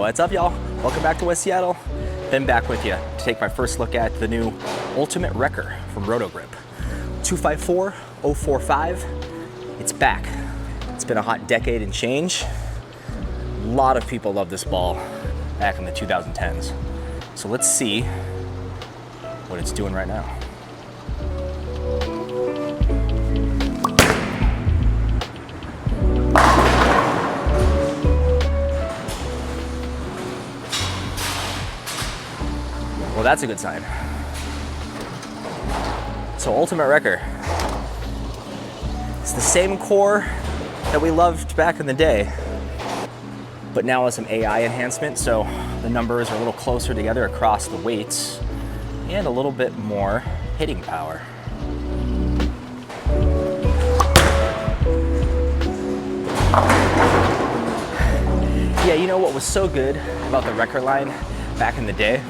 What's up, y'all? Welcome back to West Seattle. Ben back with you to take my first look at the new Ultimate Wrecker from Roto Grip. 254045. It's back. It's been a hot decade and change. A lot of people love this ball back in the 2010s. So let's see what it's doing right now. Well, that's a good sign. So Ultimate Wrecker. It's the same core that we loved back in the day, but now with some AI enhancement, so the numbers are a little closer together across the weights and a little bit more hitting power. Yeah, you know what was so good about the Wrecker line back in the day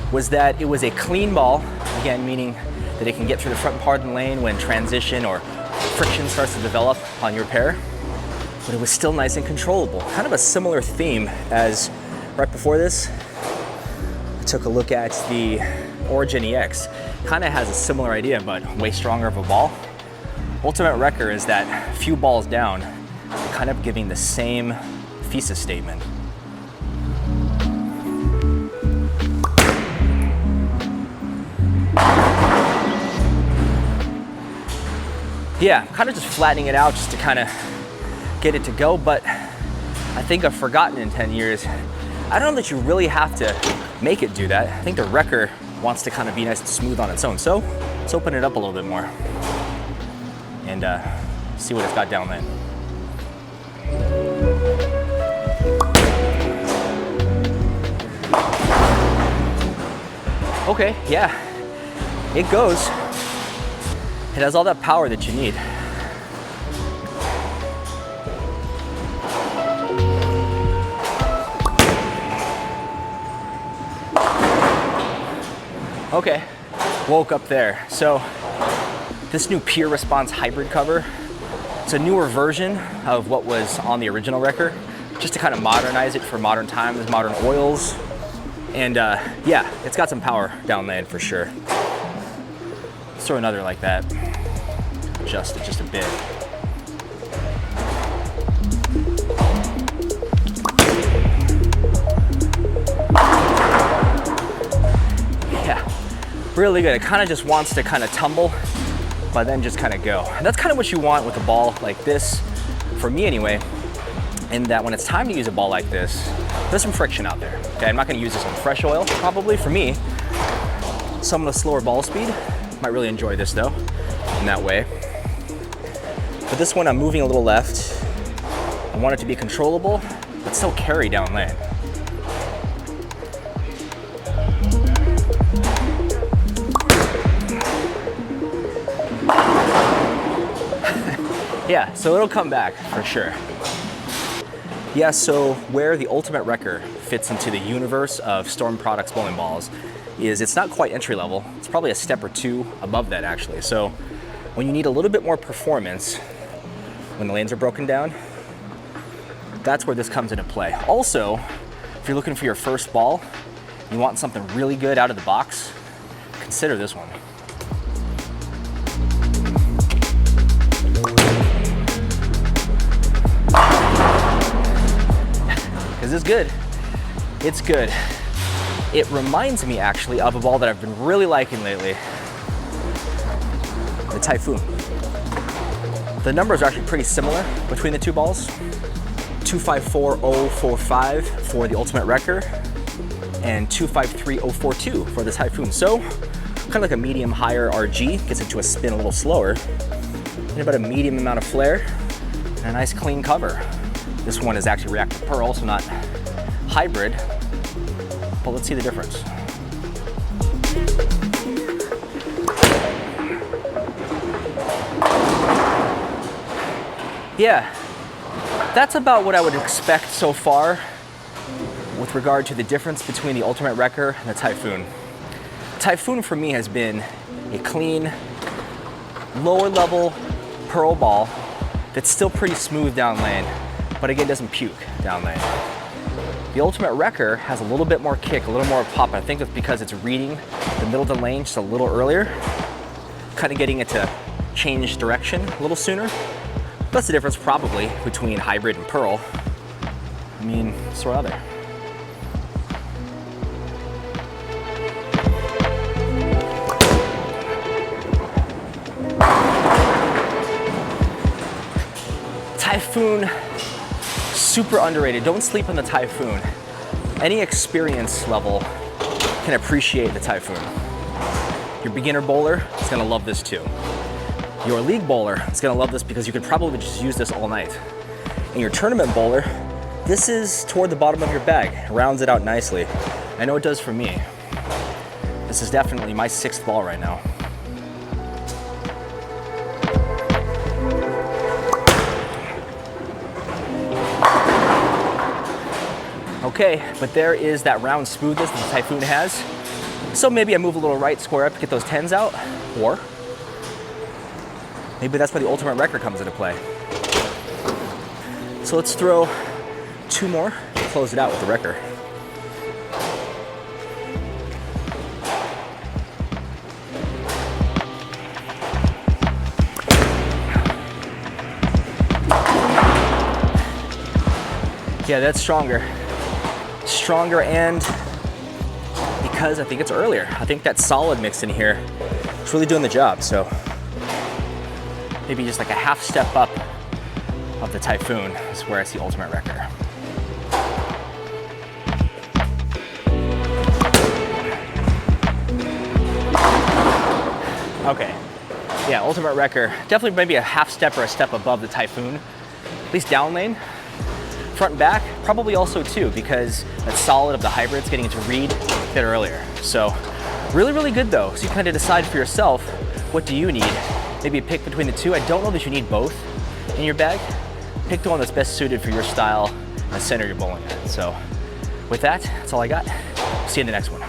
was that it was a clean ball, again, meaning that it can get through the front part of the lane when transition or friction starts to develop on your pair, but it was still nice and controllable. Kind of a similar theme as right before this, I took a look at the Origin EX. Kind of has a similar idea, but way stronger of a ball. Ultimate Wrecker is that few balls down, kind of giving the same thesis statement. Yeah, kind of just flattening it out just to kind of get it to go, but I think I've forgotten in 10 years. I don't know that you really have to make it do that. I think the Wrecker wants to kind of be nice and smooth on its own. So let's open it up a little bit more and see what it's got down there. Okay, yeah, it goes. It has all that power that you need. Okay, woke up there. So this new Peer Response hybrid cover, it's a newer version of what was on the original Wrecker, just to kind of modernize it for modern times, modern oils. And yeah, it's got some power down lane for sure. Let's throw another like that. Adjust it just a bit. Yeah, really good. It kind of just wants to kind of tumble, but then just kind of go. And that's kind of what you want with a ball like this, for me anyway, in that when it's time to use a ball like this, there's some friction out there. Okay, I'm not gonna use this on fresh oil, probably. For me, someone with slower ball speed might really enjoy this though, in that way. But this one I'm moving a little left. I want it to be controllable, but still carry down lane. Yeah, so it'll come back for sure. Yeah, so where the Ultimate Wrecker fits into the universe of Storm Products bowling balls is it's not quite entry level. It's probably a step or two above that actually. So when you need a little bit more performance, when the lanes are broken down, that's where this comes into play. Also, if you're looking for your first ball, you want something really good out of the box, consider this one. Because it's good. It's good. It reminds me actually of a ball that I've been really liking lately, the Typhoon. The numbers are actually pretty similar between the two balls. 254045 for the Ultimate Wrecker and 253042 for the Typhoon. So kind of like a medium higher RG, gets into a spin a little slower, and about a medium amount of flare and a nice clean cover. This one is actually reactive pearl, so not hybrid, but let's see the difference. Yeah, that's about what I would expect so far with regard to the difference between the Ultimate Wrecker and the Typhoon. Typhoon for me has been a clean, lower level pearl ball that's still pretty smooth down lane, but again doesn't puke down lane. The Ultimate Wrecker has a little bit more kick, a little more pop. I think it's because it's reading the middle of the lane just a little earlier, kind of getting it to change direction a little sooner. That's the difference probably between Hybrid and Pearl. I mean, sort of other. Typhoon, super underrated. Don't sleep on the Typhoon. Any experience level can appreciate the Typhoon. Your beginner bowler is gonna love this too. Your league bowler is gonna love this because you could probably just use this all night. And your tournament bowler, this is toward the bottom of your bag. It rounds it out nicely. I know it does for me. This is definitely my 6th ball right now. Okay, but there is that round smoothness that the Typhoon has. So maybe I move a little right, square up to get those 10s out, or maybe that's where the Ultimate Wrecker comes into play. So let's throw 2 more to close it out with the Wrecker. Yeah, that's stronger. Stronger, and because I think it's earlier. I think that solid mix in here is really doing the job. So maybe just like a half step up of the Typhoon is where I see Ultimate Wrecker. Okay, yeah, Ultimate Wrecker, definitely maybe a half step or a step above the Typhoon, at least down lane. Front and back, probably also too, because that solid of the Hybrid's getting into read a bit earlier. So really, really good though. So you kind of decide for yourself, what do you need? Maybe pick between the two. I don't know that you need both in your bag. Pick the one that's best suited for your style and the center you're bowling at. So with that, that's all I got. See you in the next one.